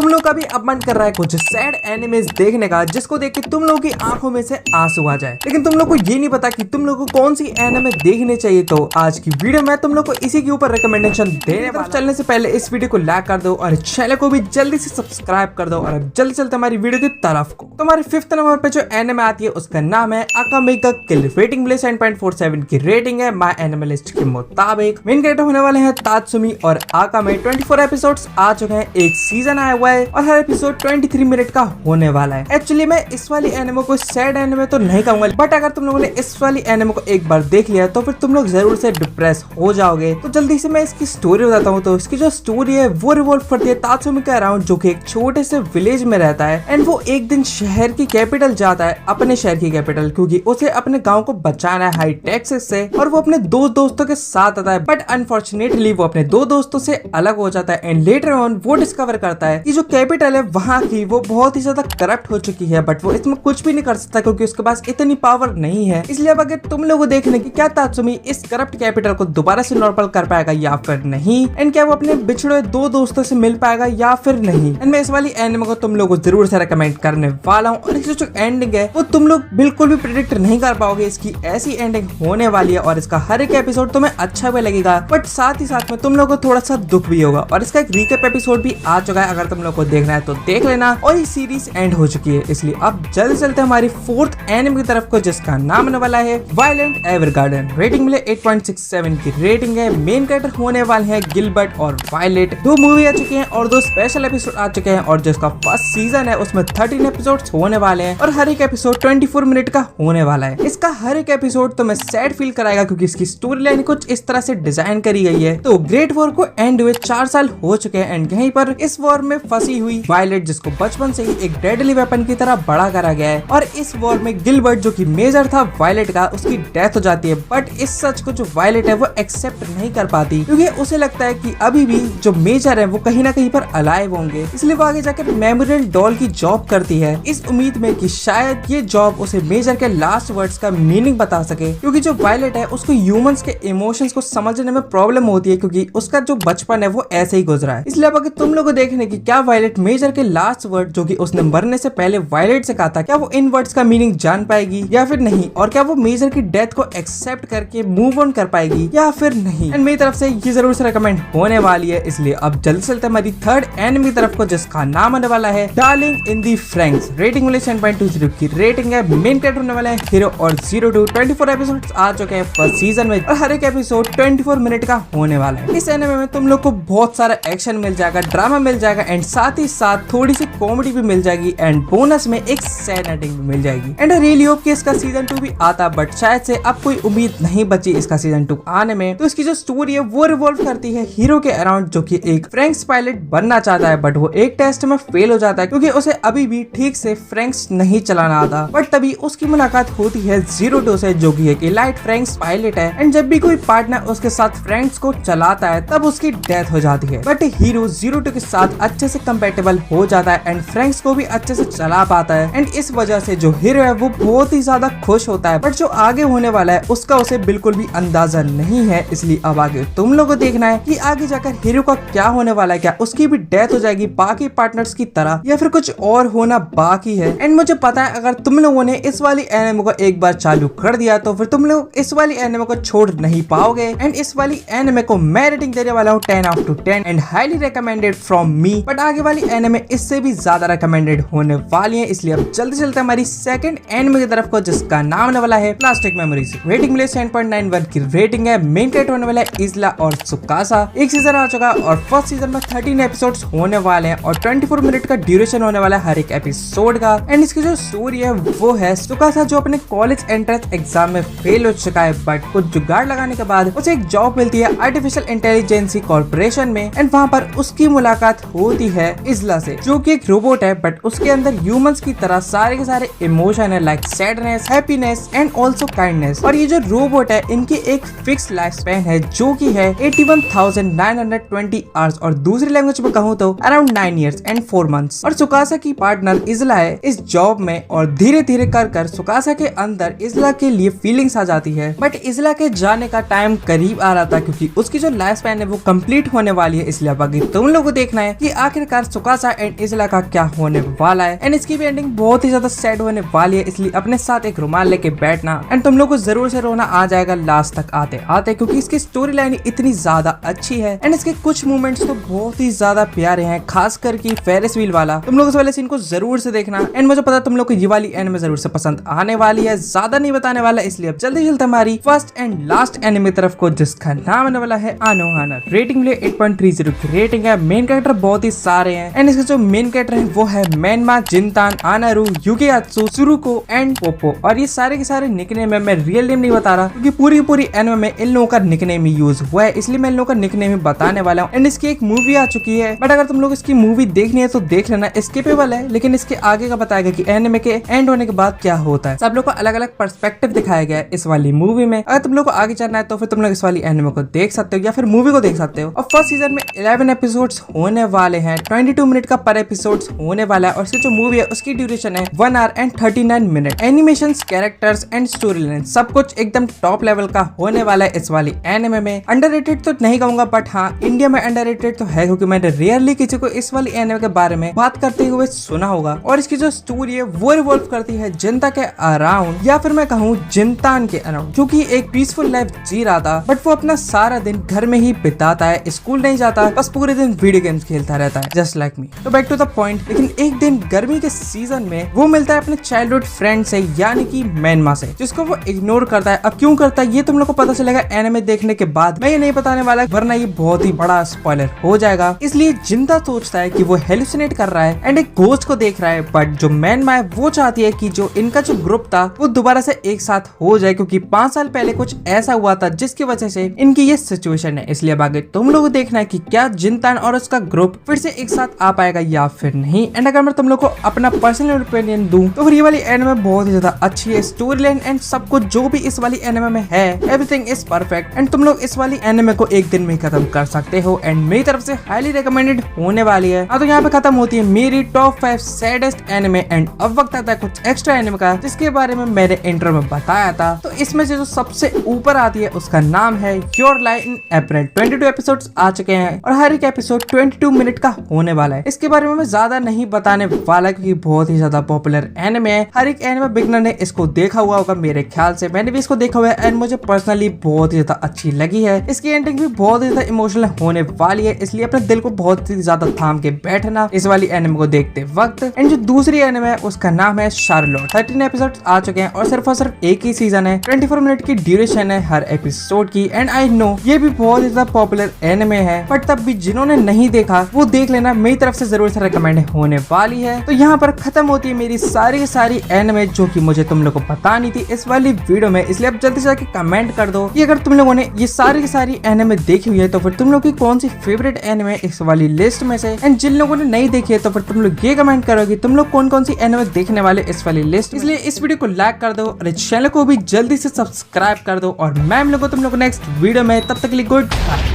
तुम लोग का भी अब मन कर रहा है कुछ सैड एनिमेज देखने का जिसको देख के तुम लोगों की आंखों में से आंसू आ जाए, लेकिन तुम लोग को ये नहीं पता कि तुम लोग को कौन सी एनिमे देखनी चाहिए। तो आज की वीडियो में तुम लोग को इसी के ऊपर रिकमेंडेशन देने वाला। चलने से पहले इस वीडियो को लाइक कर दो और चैनल को भी जल्दी से सब्सक्राइब कर दो और अब जल्दी चलते हमारी वीडियो की तरफ को। तो हमारे 5th नंबर पे जो एनिमे आती है उसका नाम है अकामे गा किल। रेटिंग मिले 7.47 की रेटिंग है माय एनिमे लिस्ट के मुताबिक। मेन कैरेक्टर होने वाले हैं तात्सुमी और अकामे। 24 एपिसोड्स आ चुके हैं, एक सीजन आया हुआ है और हर एपिसोड 23 मिनट का होने वाला है। एक्चुअली मैं इस वाली एनिमे को सैड एनिमे तो नहीं कहूंगा, बट अगर तुम लोगों ने इस वाली एनिमे को एक बार देख लिया तो फिर तुम लोग जरूर से डिप्रेस हो जाओगे। तो जल्दी से मैं इसकी स्टोरी बताता हूँ। तो इसकी जो स्टोरी है वो रिवॉल्व करती है तात्सुमी के अराउंड, जो कि एक छोटे से विलेज में रहता है एंड वो एक दिन शहर की कैपिटल जाता है, अपने शहर की कैपिटल, क्योंकि उसे अपने गांव को बचाना है हाई टैक्सेस से। और वो अपने दो दोस्तों के साथ आता है, बट अनफॉर्चुनेटली वो अपने दो दोस्तों से अलग हो जाता है एंड लेटर ऑन वो डिस्कवर करता है कि जो कैपिटल है वहाँ की वो बहुत ही ज्यादा करप्ट हो चुकी है, बट वो इसमें कुछ भी नहीं कर सकता क्योंकि उसके पास इतनी पावर नहीं है। इसलिए अब अगर तुम लोगों को देखने की क्या तात्सुमी इस करप्ट कैपिटल को दोबारा से नॉर्मल कर पाएगा या फिर नहीं, एंड क्या वो अपने बिछड़े दो दोस्तों से मिल पाएगा या फिर नहीं। एंड मैं इस वाली एनिमे को तुम लोगों को जरूर से रेकमेंड करने वाला हूँ। और इसकी जो एंडिंग है वो तुम लोग बिल्कुल भी प्रेडिक्ट नहीं कर पाओगे। इसकी ऐसी एंडिंग होने वाली है और इसका हर एक एपिसोड तुम्हें अच्छा भी लगेगा, बट साथ ही साथ में तुम लोगों को थोड़ा सा दुख भी होगा। और इसका एक रिकैप एपिसोड भी आ चुका है, अगर तुम लोग को देखना है तो देख लेना। और ये सीरीज एंड हो चुकी है, इसलिए अब जल्दी चलते हैं हमारी 4th एनिमे की तरफ को, जिसका नाम होने वाला है वायलेंट एवरगार्डन। रेटिंग मिले 8.67 की रेटिंग है। मेन कैरेक्टर होने वाले हैं गिलबर्ट और वायलेट। 2 मूवी आ चुके हैं और 2 स्पेशल एपिसोड आ चुके हैं और जिसका फर्स्ट सीजन है उसमें 13 एपिसोड्स होने वाले हैं और हर एक एपिसोड 24 मिनट का होने वाला है। इसका हर एक एपिसोड तुम्हें सैड फील कराएगा क्योंकि इसकी स्टोरी लाइन कुछ इस तरह से डिजाइन करी गई है। तो ग्रेट वॉर को एंड हुए 4 साल हो चुके हैं एंड यहीं पर इस वॉर में फंसी हुई वायलेट, जिसको बचपन से ही एक डेडली वेपन की तरह बड़ा करा गया है। और इस वॉर में गिलबर्ट जो कि मेजर था वायलेट का, उसकी डेथ हो जाती है, बट इस सच को जो वायलेट है वो एक्सेप्ट नहीं कर पाती क्योंकि उसे लगता है कि अभी भी जो मेजर है वो कहीं ना कहीं पर अलाइव होंगे। इसलिए वो आगे जाकर मेमोरियल डॉल की जॉब करती है इस उम्मीद में कि शायद ये जॉब उसे मेजर के लास्ट वर्ड्स का मीनिंग बता सके, क्योंकि जो वायलेट है उसको ह्यूमंस के इमोशंस को समझने में प्रॉब्लम होती है क्योंकि उसका जो बचपन है वो ऐसे ही गुजरा है। इसलिए अब अगर तुम लोगों को देखने की क्या वायलेट मेजर के लास्ट वर्ड जो कि उसने मरने से पहले वायलेट से कहा था, क्या वो इन वर्ड्स का मीनिंग जान पाएगी या फिर नहीं, और क्या वो मेजर की डेथ को एक्सेप्ट करके मूव ऑन कर पाएगी या फिर नहीं। एंड मेरी तरफ से ये जरूर से रेकमेंड होने वाली है, इसलिए अब जल्दी चलते हैं हमारी 3rd एनिमे की तरफ को, जिसका नाम होने वाला है डार्लिंग इन दी फ्रैंक्स। रेटिंग मिले 7.20 की रेटिंग है। मेन कैरेक्टर होने वाला है हीरो और 24 एपिसोड्स आ चुके हैं फर्स्ट सीजन में और हर एक एपिसोड 24 मिनट का होने वाला है। इस एनिमे में तुम लोग को बहुत सारा एक्शन मिल जाएगा, ड्रामा मिल जाएगा एंड साथ ही साथ थोड़ी सी कॉमेडी भी मिल जाएगी एंड बोनस में एक सैड एंडिंग भी मिल जाएगी। एंड आई रियली होप कि इसका सीजन 2 भी आता, बट शायद से अब कोई उम्मीद नहीं बची इसका सीजन 2 आने में। तो इसकी जो स्टोरी है वो रिवॉल्व करती है हीरो के अराउंड, जो कि एक फ्रैंक्स पायलट बनना चाहता है, बट वो एक टेस्ट में फेल हो जाता है क्योंकि उसे अभी भी ठीक से फ्रैंक्स नहीं चलाना आता। बट तभी उसकी मुलाकात होती है जीरो से, जो कि एक एलाइट फ्रैंक्स पायलट है एंड जब भी कोई पार्टनर उसके साथ फ्रैंक्स को चलाता है तब उसकी डेथ हो जाती है। बट हीरो 02 के साथ अच्छे से कंपेटेबल हो जाता है एंड फ्रैंक्स को भी अच्छे से चला पाता है एंड इस वजह से जो हीरो है वो बहुत ही ज्यादा खुश होता है, बट जो आगे होने वाला है उसका उसे बिल्कुल भी अंदाजा नहीं है। इसलिए अब आगे तुम लोगों को देखना है कि आगे जाकर हीरो का क्या होने वाला है, क्या उसकी भी डेथ हो जाएगी बाकी पार्टनर्स की तरह या फिर कुछ और होना बाकी है। एंड मुझे पता है अगर तुम लोगों ने इस वाली एनिमे को एक बार चालू कर दिया तो फिर तुम लोग इस वाली एनिमे को छोड़ नहीं पाओगे। एंड इस वाली एनिमे को मैं रेटिंग देने वाला हूँ 10/10 and highly recommended from me. But आगे वाली एनिमे इससे भी ज्यादा रिकमेंडेड होने वाली है, इसलिए अब जल्दी चलते हैं हमारी 2nd एनिमे की तरफ को, जिसका नाम होने वाला है प्लास्टिक मेमोरीज। रेटिंग मिले 7.91 की रेटिंग है। मेन कैरेक्टर होने वाला है इज़ला और सुकासा। एक सीजन आ चुका है और फर्स्ट सीजन में 13 एपिसोड्स होने वाले हैं और 24 मिनट का ड्यूरेशन होने वाला है हर एक एपिसोड का। एंड इसकी जो स्टोरी है वो है सुकासा जो अपने कॉलेज एंट्रेंस एग्जाम में फेल हो चुका है, बट कुछ जुगाड़ लगाने के बाद उसे एक जॉब मिलती है आर्टिफिशियल इंटेलिजेंसी कॉर्पोरेशन में एंड वहाँ पर उसकी मुलाकात होती है इज़ला से, जो कि एक रोबोट है बट उसके अंदर ह्यूमंस की तरह सारे के सारे इमोशन है, like sadness, happiness and also kindness. और ये जो रोबोट है इनकी एक फिक्स लाइफ स्पैन है जो कि है 81,920 आवर्स और दूसरी लैंग्वेज में कहूँ तो अराउंड 9 years and 4 months। और सुकासा की पार्टनर इज़ला है इस जॉब में और धीरे धीरे कर सुकासा के अंदर इज़ला के लिए फीलिंग्स आ जाती है, बट इज़ला के जाने का टाइम करीब आ रहा था क्योंकि उसकी जो लाइफ स्पैन है वो कंप्लीट होने वाली है। इसलिए बाकी तुम लोगों को देखना है कि आखिर आखिरकार सुकासा एंड इज़ला का क्या होने वाला है एंड इसकी भी एंडिंग बहुत ही ज्यादा सैड होने वाली है, इसलिए अपने साथ एक रुमाल लेके बैठना एंड तुम लोग को जरूर से रोना आ जाएगा लास्ट तक आते आते, क्योंकि इसकी स्टोरी लाइन इतनी ज्यादा अच्छी है एंड इसके कुछ मूवमेंट्स तो बहुत ही ज्यादा प्यारे हैं, खास करके फेरिस व्हील वाला। तुम लोग इस वाले सीन को जरूर से देखना एंड मुझे पता तुम लोग को ये वाली एनिमे जरूर से पसंद आने वाली है। ज्यादा नहीं बताने वाला, इसलिए अब जल्दी चलते हमारी फर्स्ट एंड लास्ट एनिमे तरफ को, जिसका नाम आने वाला है अनोहाना। रेटिंग लिए 8.30 की रेटिंग है। मेन कैरेक्टर बहुत ही सारे हैं एंड इसके जो मेन कैरेक्टर है वो है मेनमा, जिनतान, आनारू, युगेयात्सु, सुरुको एंड पोपो। और ये सारे के सारे निकनेम है, मैं रियल नेम नहीं बता रहा क्योंकि पूरी एनिमे में इन लोगों का निकनेम ही यूज हुआ है, इसलिए मैं इन लोगों का निकनेम ही बताने वाला हूँ। एंड इसकी एक मूवी आ चुकी है, बट अगर तुम लोग इसकी मूवी देखनी है तो देख लेना, स्किपेबल है, लेकिन इसके आगे का बताएगा कि एनिमे के एंड होने के बाद क्या होता है। सब लोग को अलग अलग पर्सपेक्टिव दिखाया गया है इस वाली मूवी में। अगर तुम लोग को आगे चलना है तो फिर तुम लोग इस वाली एनिमे को देख सकते हो या फिर मूवी को देख सकते हो। और फर्स्ट सीजन में 11 एपिसोड्स होने वाले हैं, 22 मिनट का पर एपिसोड होने वाला है और इसकी जो मूवी है उसकी ड्यूरेशन है 1 our and 39 minute. Animation, characters and story line सब कुछ एकदम टॉप लेवल का होने वाला है इस वाली एनिमे में। अंडररेटेड तो नहीं कहूंगा, बट हाँ इंडिया में अंडररेटेड तो है, क्योंकि मैंने रेयरली किसी को इस वाली एनिमे के बारे में बात करते हुए सुना होगा। और इसकी जो स्टोरी है वो रिवॉल्व करती है जिनता के अराउंड, या फिर मैं कहूँ जिनतान के अराउंड, क्योंकि एक पीसफुल लाइफ जी रहा था, बट वो अपना सारा दिन घर में ही बिताता है, स्कूल नहीं जाता, बस पूरे दिन वीडियो गेम्स खेलता रहता है, जस्ट लाइक मी। तो बैक टू द पॉइंट। लेकिन एक दिन गर्मी के सीजन में वो मिलता है अपने चाइल्डहुड फ्रेंड से, यानी कि मेनमा से, जिसको वो इग्नोर करता है। अब क्यों करता है ये तुम लोग को पता चलेगा एनिमे देखने के बाद। मैं ये नहीं बताने वाला वरना ये बहुत ही बड़ा स्पॉइलर हो जाएगा। इसलिए जिंदा सोचता है कि वो हेलुसिनेट कर रहा है एंड एक घोस्ट को देख रहा है, बट जो मेनमा है वो चाहती है कि जो इनका जो ग्रुप था वो दोबारा से एक साथ हो जाए, क्योंकि 5 साल पहले कुछ ऐसा हुआ था जिसकी वजह से इनकी ये सिचुएशन है। इसलिए अब आगे तुम लोग को देखना है कि क्या जिनतान और उसका ग्रुप फिर से एक साथ आ पाएगा या फिर नहीं। एंड अगर मैं तुम लोग को अपना पर्सनल ओपिनियन दूं तो फिर ये वाली एनिमे बहुत ही ज्यादा अच्छी है। स्टोरी लाइन एंड सब कुछ जो भी इस वाली एनिमे में है, एवरीथिंग इज परफेक्ट एंड तुम लोग इस वाली एनिमे को एक दिन में खत्म कर सकते हो एंड मेरी तरफ से हाईली रिकमेंडेड होने वाली है। तो यहाँ पे खत्म होती है मेरी टॉप 5 सैडेस्ट एनिमे एंड अब वक्त आता है कुछ एक्स्ट्रा एनिमे का, जिसके बारे में मैंने इंट्रो में बताया था। तो इसमें से जो सबसे ऊपर आती है उसका नाम है your lie in April. 22 episodes आ चुके हैं और हर एक एपिसोड 22 मिनट का होने वाला है। इसके बारे में मैं ज्यादा नहीं बताने वाला क्योंकि बहुत ही ज्यादा पॉपुलर एनिमे है। हर एक एनिमे बिगनर ने इसको देखा हुआ होगा, मेरे ख्याल से मैंने भी इसको देखा हुआ है एंड मुझे पर्सनली बहुत ही ज्यादा अच्छी लगी है। इसकी एंडिंग भी बहुत ही ज्यादा इमोशनल होने वाली है, इसलिए अपने दिल को बहुत ही ज्यादा थाम के बैठना इस वाली एनिमे को देखते वक्त। एंड जो दूसरी एनिमे है उसका नाम है शार्लोट। 13 एपिसोड आ चुके हैं और सिर्फ एक ही सीजन है, 24 मिनट की ड्यूरेशन है हर एपिसोड की। एंड आई नो ये भी बहुत ही ज्यादा पॉपुलर एनिमे है, बट तब भी जिन्होंने नहीं देखा वो देख लेना, मेरी तरफ से जरूर से रिकमेंड होने वाली है। तो यहाँ पर खत्म होती है मेरी सारी एनिमे जो कि मुझे तुम लोग को बतानी थी इस वाली वीडियो में। इसलिए अब जल्दी से जाके कमेंट कर दो कि अगर तुम लोगों ने ये सारी एनिमे देखी हुई है तो फिर तुम लोग की कौन सी फेवरेट एनिमे इस वाली लिस्ट में से। एंड जिन लोगों ने नहीं देखी है तो फिर तुम लोग ये कमेंट करो कि तुम लोग कौन सी एनिमे देखने वाले इस वाली लिस्ट। इसलिए इस वीडियो को लाइक कर दो और इस चैनल को भी जल्दी से सब्सक्राइब कर दो और मैं मिलूंगा तुम लोग नेक्स्ट वीडियो में। तब तक के लिए गुड बाय।